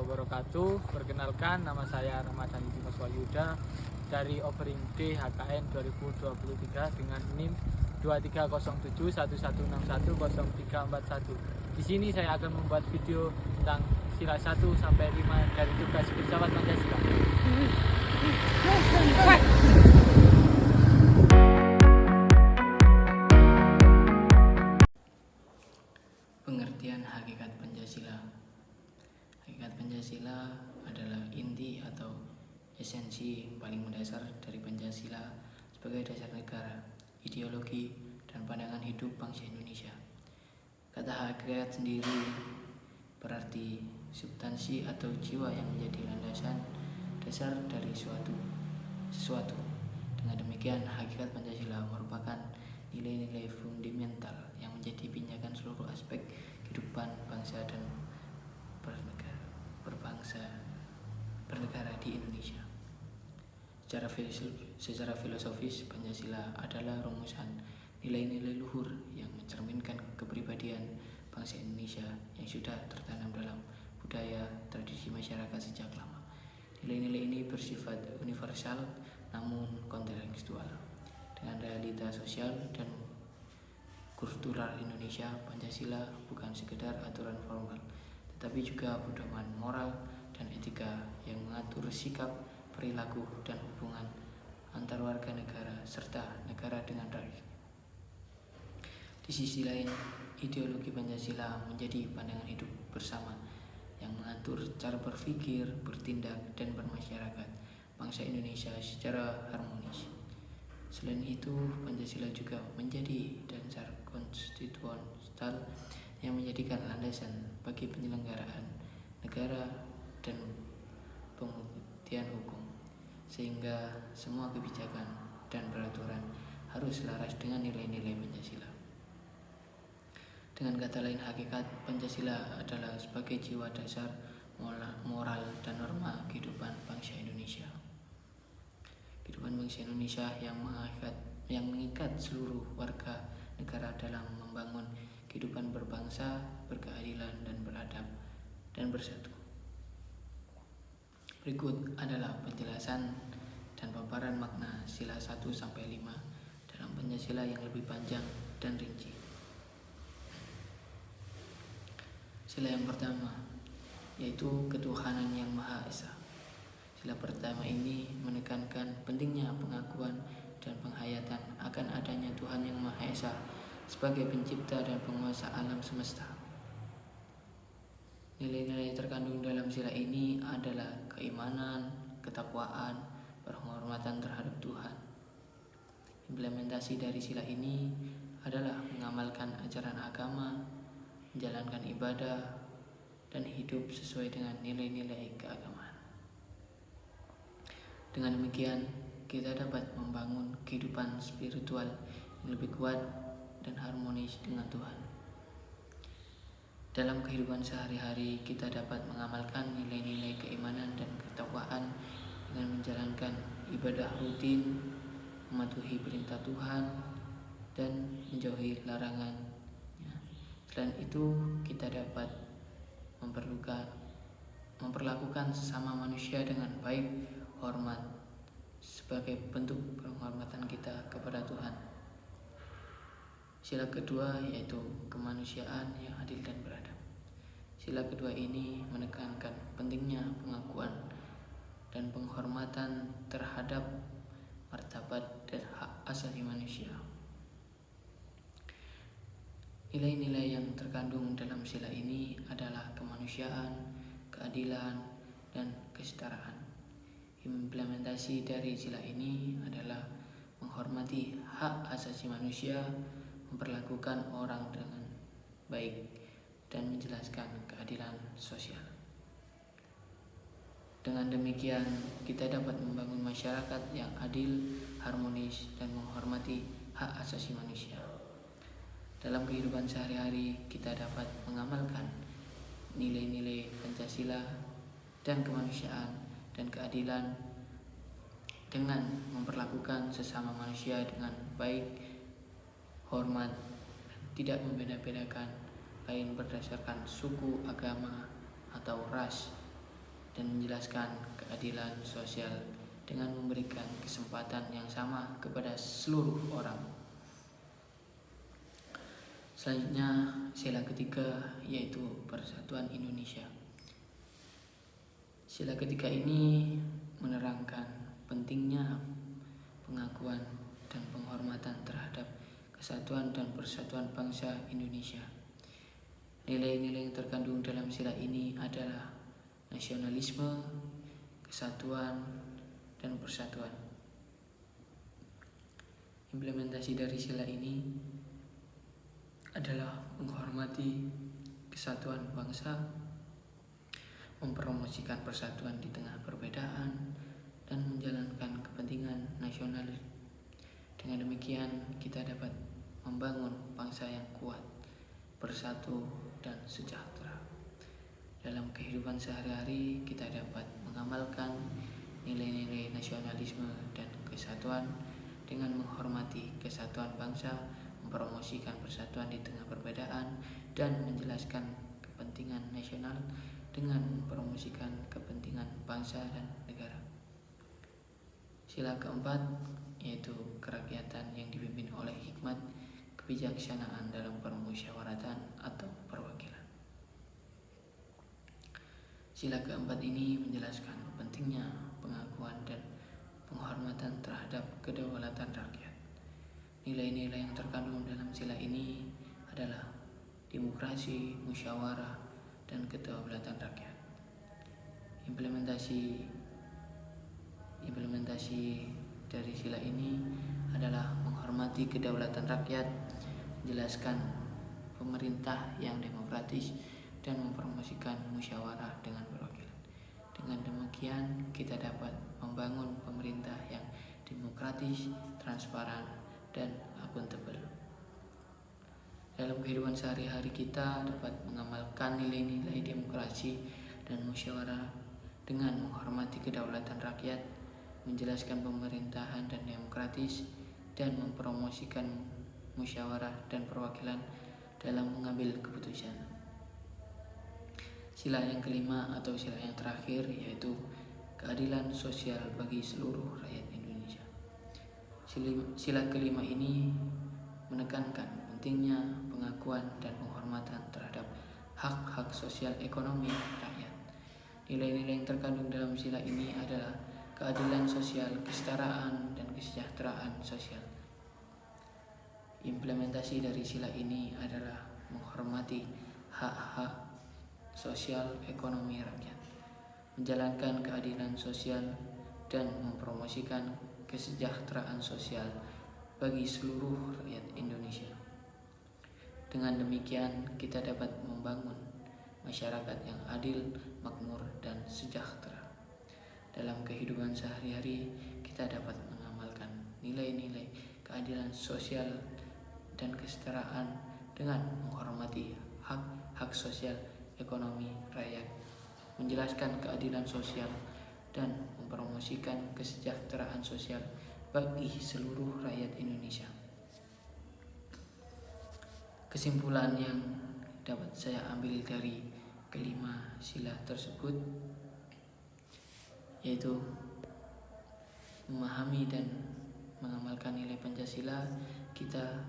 wabarakatuh. Perkenalkan, nama saya Ramadan Dimas Wahyuda dari Offering D HKN 2023 dengan NIM 230711610341. Di sini saya akan membuat video tentang sila 1 sampai 5 dari tugas filsafat Pancasila. Pengertian hakikat Pancasila. Hakikat Pancasila adalah inti atau esensi paling mendasar dari Pancasila sebagai dasar negara, ideologi, dan pandangan hidup bangsa Indonesia. Kata hakikat sendiri berarti substansi atau jiwa yang menjadi landasan dasar dari sesuatu. Dengan demikian, hakikat Pancasila merupakan nilai-nilai fundamental yang menjadi pinjakan seluruh aspek kehidupan bangsa dan bernegara di Indonesia. Secara filosofis, Pancasila adalah rumusan nilai-nilai luhur yang mencerminkan kepribadian bangsa Indonesia yang sudah tertanam dalam budaya tradisi masyarakat sejak lama. Nilai-nilai ini bersifat universal namun kontekstual. Dengan realita sosial dan kultural Indonesia, Pancasila bukan sekedar aturan formal, tetapi juga pedoman moral dan etika yang mengatur sikap, perilaku, dan hubungan antar warga negara serta negara dengan rakyat. Di sisi lain, ideologi Pancasila menjadi pandangan hidup bersama yang mengatur cara berpikir, bertindak, dan bermasyarakat bangsa Indonesia secara harmonis. Selain itu, Pancasila juga menjadi dasar konstitusional yang menjadikan landasan bagi penyelenggaraan negara dan pembuktian hukum, sehingga semua kebijakan dan peraturan harus selaras dengan nilai-nilai Pancasila. Dengan kata lain, hakikat Pancasila adalah sebagai jiwa dasar moral dan norma kehidupan bangsa Indonesia. Kehidupan bangsa Indonesia yang mengikat seluruh warga negara dalam membangun kehidupan berbangsa, berkeadilan, dan beradab, dan bersatu. Berikut adalah penjelasan dan paparan makna sila 1 sampai 5 dalam Pancasila yang lebih panjang dan rinci. Sila yang pertama yaitu ketuhanan yang Maha Esa. Sila pertama ini menekankan pentingnya pengakuan dan penghayatan akan adanya Tuhan yang Maha Esa sebagai pencipta dan penguasa alam semesta. Nilai-nilai terkandung dalam sila ini adalah keimanan, ketakwaan, penghormatan terhadap Tuhan. Implementasi dari sila ini adalah mengamalkan ajaran agama, menjalankan ibadah, dan hidup sesuai dengan nilai-nilai keagamaan. Dengan demikian, kita dapat membangun kehidupan spiritual yang lebih kuat dan harmonis dengan Tuhan. Dalam kehidupan sehari-hari, kita dapat mengamalkan nilai-nilai keimanan dan ketakwaan dengan menjalankan ibadah rutin, mematuhi perintah Tuhan, dan menjauhi larangan. Selain itu, kita dapat memperlakukan sesama manusia dengan baik, hormat, sebagai bentuk penghormatan kita kepada Tuhan. Sila kedua yaitu kemanusiaan yang adil dan beradab. Sila kedua ini menekankan pentingnya pengakuan dan penghormatan terhadap martabat dan hak asasi manusia. Nilai-nilai yang terkandung dalam sila ini adalah kemanusiaan, keadilan, dan kesetaraan. Implementasi dari sila ini adalah menghormati hak asasi manusia, memperlakukan orang dengan baik, dan menjelaskan keadilan sosial. Dengan demikian, kita dapat membangun masyarakat yang adil, harmonis, dan menghormati hak asasi manusia. Dalam kehidupan sehari-hari, kita dapat mengamalkan nilai-nilai Pancasila dan kemanusiaan dan keadilan dengan memperlakukan sesama manusia dengan baik, hormat, tidak membeda-bedakan lain berdasarkan suku, agama, atau ras, dan menjelaskan keadilan sosial dengan memberikan kesempatan yang sama kepada seluruh orang. Selanjutnya, sila ketiga yaitu Persatuan Indonesia. Sila ketiga ini menerangkan pentingnya pengakuan dan penghormatan terhadap kesatuan dan persatuan bangsa Indonesia. Nilai-nilai yang terkandung dalam sila ini adalah nasionalisme, kesatuan, dan persatuan. Implementasi dari sila ini adalah menghormati kesatuan bangsa, mempromosikan persatuan di tengah perbedaan, dan menjalankan kepentingan nasional. Dengan demikian, kita dapat membangun bangsa yang kuat, bersatu, dan sejahtera. Dalam kehidupan sehari-hari, kita dapat mengamalkan nilai-nilai nasionalisme dan kesatuan dengan menghormati kesatuan bangsa, mempromosikan persatuan di tengah perbedaan, dan menjelaskan kepentingan nasional dengan mempromosikan kepentingan bangsa dan negara. Sila keempat yaitu kerakyatan yang dipimpin oleh hikmat kebijaksanaan dalam permusyawaratan atau perwakilan. Sila keempat ini menjelaskan pentingnya pengakuan dan penghormatan terhadap kedaulatan rakyat. Nilai-nilai yang terkandung dalam sila ini adalah demokrasi, musyawarah, dan kedaulatan rakyat. Implementasi dari sila ini adalah menghormati kedaulatan rakyat, menjelaskan pemerintah yang demokratis, dan mempromosikan musyawarah dengan perwakilan. Dengan demikian, kita dapat membangun pemerintah yang demokratis, transparan, dan akuntabel. Dalam kehidupan sehari-hari kita dapat mengamalkan nilai-nilai demokrasi dan musyawarah dengan menghormati kedaulatan rakyat, menjelaskan pemerintahan dan demokratis, dan mempromosikan musyawarah dan perwakilan dalam mengambil keputusan. Sila yang kelima atau sila yang terakhir yaitu keadilan sosial bagi seluruh rakyat Indonesia. Sila kelima ini menekankan pentingnya pengakuan dan penghormatan terhadap hak-hak sosial ekonomi rakyat. Nilai-nilai yang terkandung dalam sila ini adalah keadilan sosial, kesetaraan, dan kesejahteraan sosial. Implementasi dari sila ini adalah menghormati hak-hak sosial ekonomi rakyat, menjalankan keadilan sosial, dan mempromosikan kesejahteraan sosial bagi seluruh rakyat Indonesia. Dengan demikian, kita dapat membangun masyarakat yang adil, makmur, dan sejahtera. Dalam kehidupan sehari-hari, kita dapat mengamalkan nilai-nilai keadilan sosial dan kesetaraan dengan menghormati hak-hak sosial ekonomi rakyat, menjelaskan keadilan sosial, dan mempromosikan kesejahteraan sosial bagi seluruh rakyat Indonesia. Kesimpulan yang dapat saya ambil dari kelima sila tersebut yaitu memahami dan mengamalkan nilai Pancasila, kita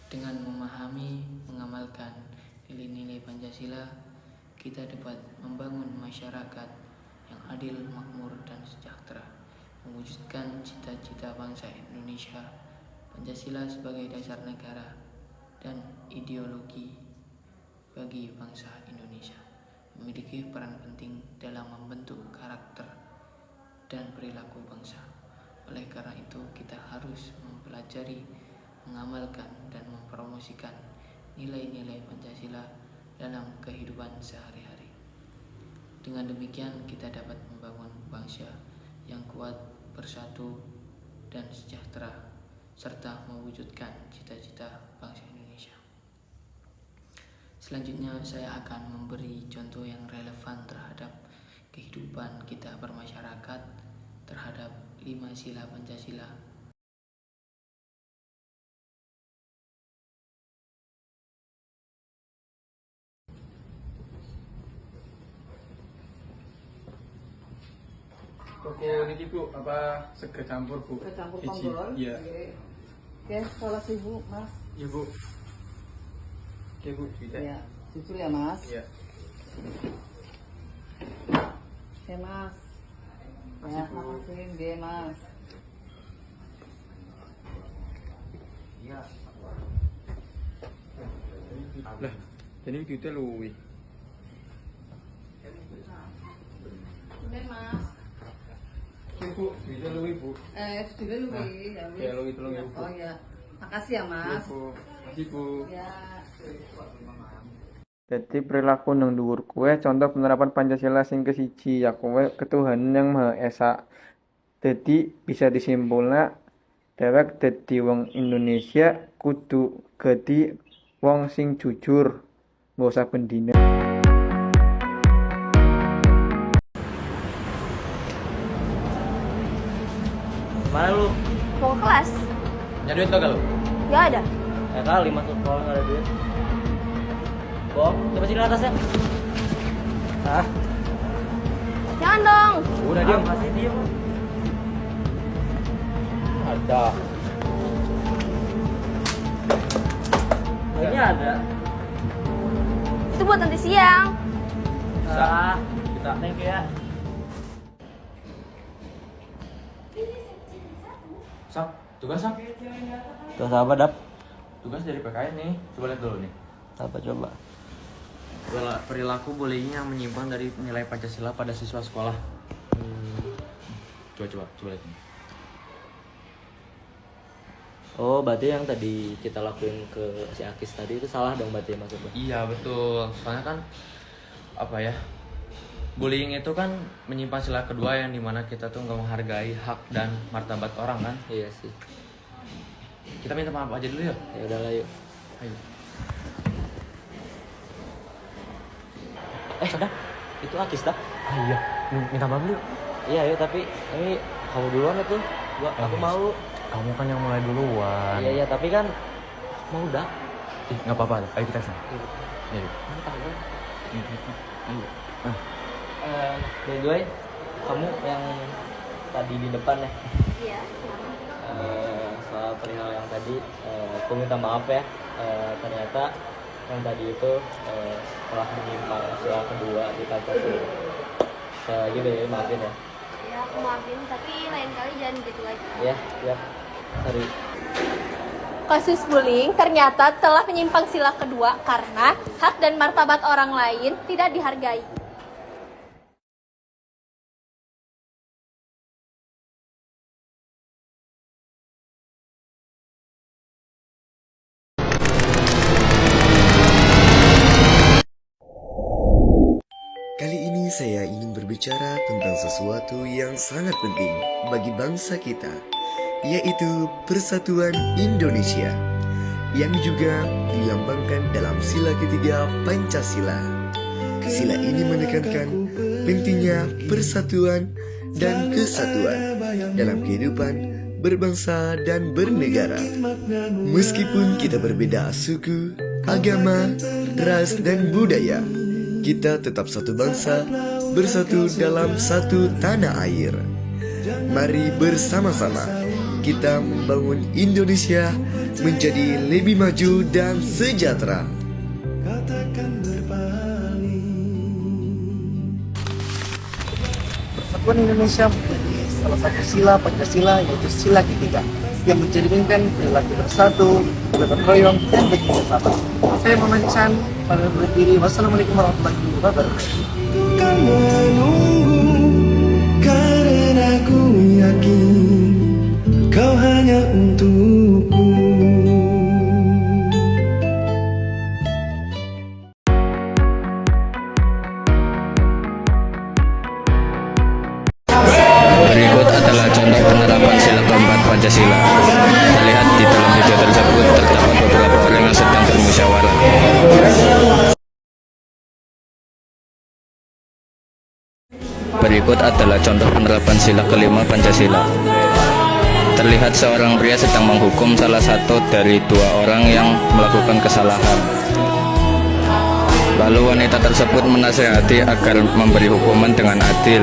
dengan memahami, mengamalkan nilai-nilai Pancasila, kita dapat membangun masyarakat yang adil, makmur, dan sejahtera, mewujudkan cita-cita bangsa Indonesia, Pancasila sebagai dasar negara dan ideologi bagi bangsa Indonesia, memiliki peran penting dalam membentuk karakter dan perilaku bangsa. Oleh karena itu, kita harus mempelajari, mengamalkan, dan mempromosikan nilai-nilai Pancasila dalam kehidupan sehari-hari. Dengan demikian, kita dapat membangun bangsa yang kuat, bersatu, dan sejahtera, serta mewujudkan cita-cita bangsa Indonesia. Selanjutnya, saya akan memberi contoh yang relevan terhadap kehidupan kita bermasyarakat terhadap 5 sila Pancasila. Toko ini Bu, apa sega campur Bu? Sega campur Hiji. ponggol. Iya. Oke, salah ibu, Mas. Iya Bu. Oke Bu, tidak. Ya, jujur ya, Mas. Iya. Oke, Mas. Makasih, Ya, Bu. makasih, nggih, Mas. Iya. Lah, jadi duitnya luwi. Bener, Mas. Ibu, duitnya luwi Bu. Sudah lu, ya, wis. Ya, luwi tolong ya Bu. Oh ya. Makasih ya, Iya Mas. Bu. Makasih Bu. Ya. Jadi perilaku nang dhuwur kuwe contoh penerapan Pancasila sing kesiji ya kuwe ketuhanan yang Maha Esa. Jadi bisa disimpulna dhewek dadi wong Indonesia kudu dadi wong sing jujur nggo saben dina. Mana lu? Mau ke kelas? Nyari duit kagak lu? Gak ada. Ya kali masuk sekolah nggak ada duit. Bom, coba sini atasnya. Ah, Jangan dong. udah diam. Masih diam. Ada. Ini ada. Itu buat nanti siang. Ah, kita thank you ya. Sak, tugas Sak? Tugas apa, Dap? Tugas dari PKN nih, coba lihat dulu nih. Apa coba? Perilaku bullying yang menyimpang dari nilai Pancasila pada siswa sekolah. Coba lihat nih. Oh, berarti yang tadi kita lakuin ke si Akis tadi itu salah dong berarti maksudnya? Iya betul, soalnya kan apa ya? Bullying itu kan menyimpang sila kedua yang dimana kita tuh nggak menghargai hak dan martabat orang kan. Iya sih. Kita minta maaf aja dulu ya. Ya udahlah yuk. Ayo. Sadar, itu Akis dah. Iya, minta maaf dulu. Iya yuk, tapi ini kamu duluan ya tuh. Aku mau. Kamu kan yang mulai duluan. Iya, tapi kan mau dah. Nggak apa-apa, ayo kita kesana. Ayo. Mantap kan? Ayo. By the way, kamu yang tadi di depan ya? Iya. Soal perihal yang tadi, aku minta maaf ya. Ternyata yang tadi itu telah menyimpang sila kedua di Pancasila. Gitu ya, maafin ya. Ya, aku maafin, tapi lain kali jangan gitu lagi. Ya, siap. Sorry. Kasus bullying ternyata telah menyimpang sila kedua karena hak dan martabat orang lain tidak dihargai. Kali ini saya ingin berbicara tentang sesuatu yang sangat penting bagi bangsa kita, yaitu Persatuan Indonesia, yang juga dilambangkan dalam sila ketiga Pancasila. Sila ini menekankan pentingnya persatuan dan kesatuan dalam kehidupan berbangsa dan bernegara. Meskipun kita berbeda suku, agama, ras, dan budaya, kita tetap satu bangsa, bersatu dalam satu tanah air. Mari bersama-sama kita membangun Indonesia menjadi lebih maju dan sejahtera. Persatuan Indonesia menjadi salah satu sila Pancasila, yaitu sila ketiga yang mencerminkan perilaku bersatu, gotong royong, dan bekerjasama. Saya Muhammad Chan, pada berdiri. Wassalamualaikum warahmatullahi wabarakatuh. Kan menunggu karena ku yakin kau hanya untukku. Berikut adalah contoh penerapan sila keempat Pancasila. Kita lihat di dalam video tersebut terdapat beberapa orang yang sedang bermusyawarah. tersebut adalah contoh penerapan sila kelima Pancasila. Terlihat seorang pria sedang menghukum salah satu dari dua orang yang melakukan kesalahan. Lalu wanita tersebut menasihati agar memberi hukuman dengan adil.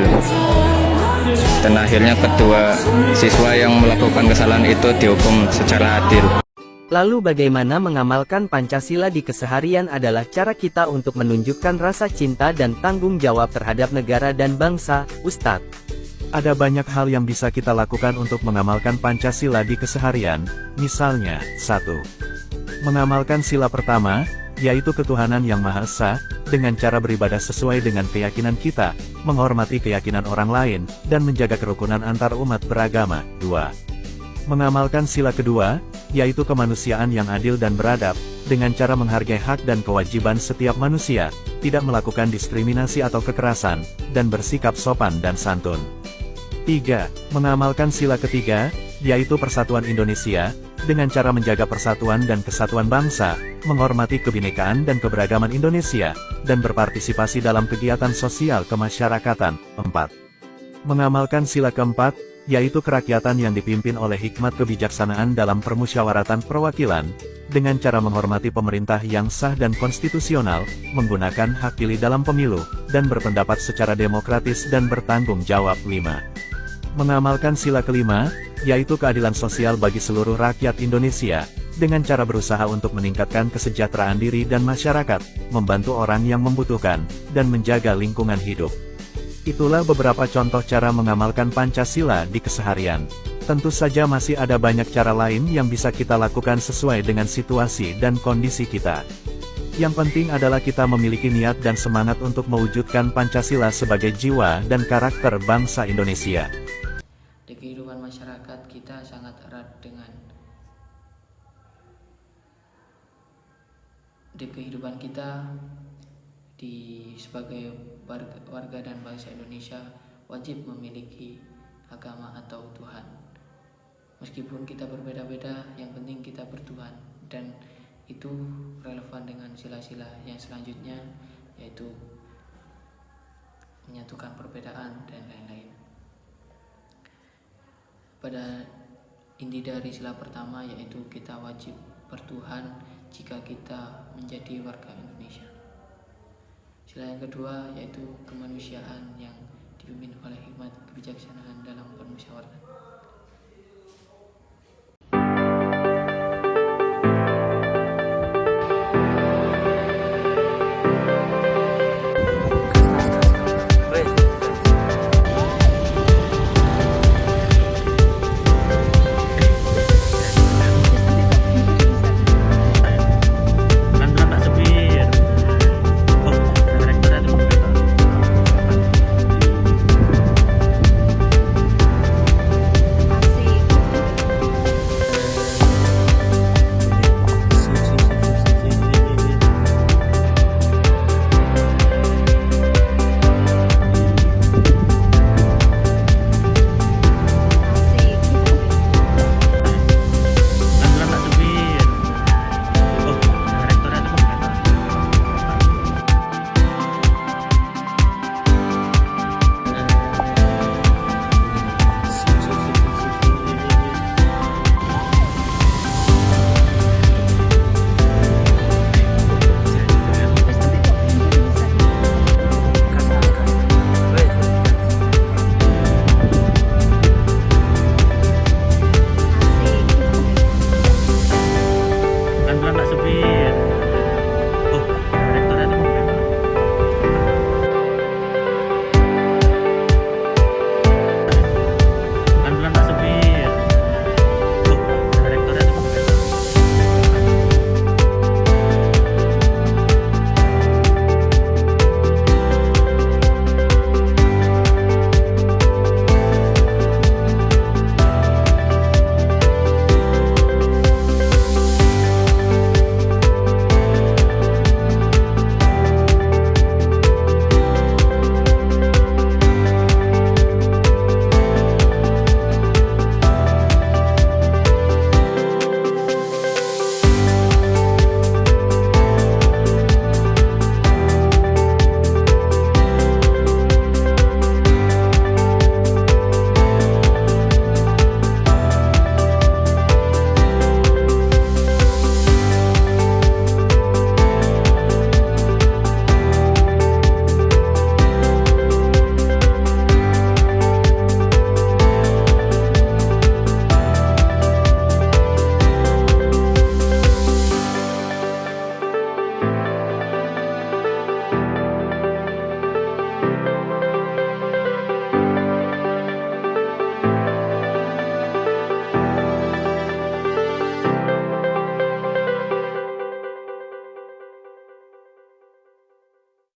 Dan akhirnya kedua siswa yang melakukan kesalahan itu dihukum secara adil. Lalu bagaimana mengamalkan Pancasila di keseharian adalah cara kita untuk menunjukkan rasa cinta dan tanggung jawab terhadap negara dan bangsa, Ustadz. Ada banyak hal yang bisa kita lakukan untuk mengamalkan Pancasila di keseharian, misalnya, 1. Mengamalkan sila pertama, yaitu ketuhanan yang Maha Esa, dengan cara beribadah sesuai dengan keyakinan kita, menghormati keyakinan orang lain, dan menjaga kerukunan antar umat beragama. 2. Mengamalkan sila kedua, yaitu kemanusiaan yang adil dan beradab, dengan cara menghargai hak dan kewajiban setiap manusia, tidak melakukan diskriminasi atau kekerasan, dan bersikap sopan dan santun. 3. Mengamalkan sila ketiga, yaitu persatuan Indonesia, dengan cara menjaga persatuan dan kesatuan bangsa, menghormati kebinekaan dan keberagaman Indonesia, dan berpartisipasi dalam kegiatan sosial kemasyarakatan. 4. Mengamalkan sila keempat, yaitu kerakyatan yang dipimpin oleh hikmat kebijaksanaan dalam permusyawaratan perwakilan, dengan cara menghormati pemerintah yang sah dan konstitusional, menggunakan hak pilih dalam pemilu, dan berpendapat secara demokratis dan bertanggung jawab. 5. Mengamalkan sila kelima, yaitu keadilan sosial bagi seluruh rakyat Indonesia, dengan cara berusaha untuk meningkatkan kesejahteraan diri dan masyarakat, membantu orang yang membutuhkan, dan menjaga lingkungan hidup. Itulah beberapa contoh cara mengamalkan Pancasila di keseharian. Tentu saja masih ada banyak cara lain yang bisa kita lakukan sesuai dengan situasi dan kondisi kita. Yang penting adalah kita memiliki niat dan semangat untuk mewujudkan Pancasila sebagai jiwa dan karakter bangsa Indonesia. Di kehidupan masyarakat kita sangat erat dengan kehidupan kita sebagai warga dan bangsa Indonesia wajib memiliki agama atau Tuhan. Meskipun kita berbeda-beda, yang penting kita bertuhan, dan itu relevan dengan sila-sila yang selanjutnya, yaitu menyatukan perbedaan dan lain-lain. Pada inti dari sila pertama yaitu kita wajib bertuhan jika kita menjadi warga Indonesia. Sila yang kedua yaitu kemanusiaan yang dipimpin oleh hikmat kebijaksanaan dalam permusyawaratan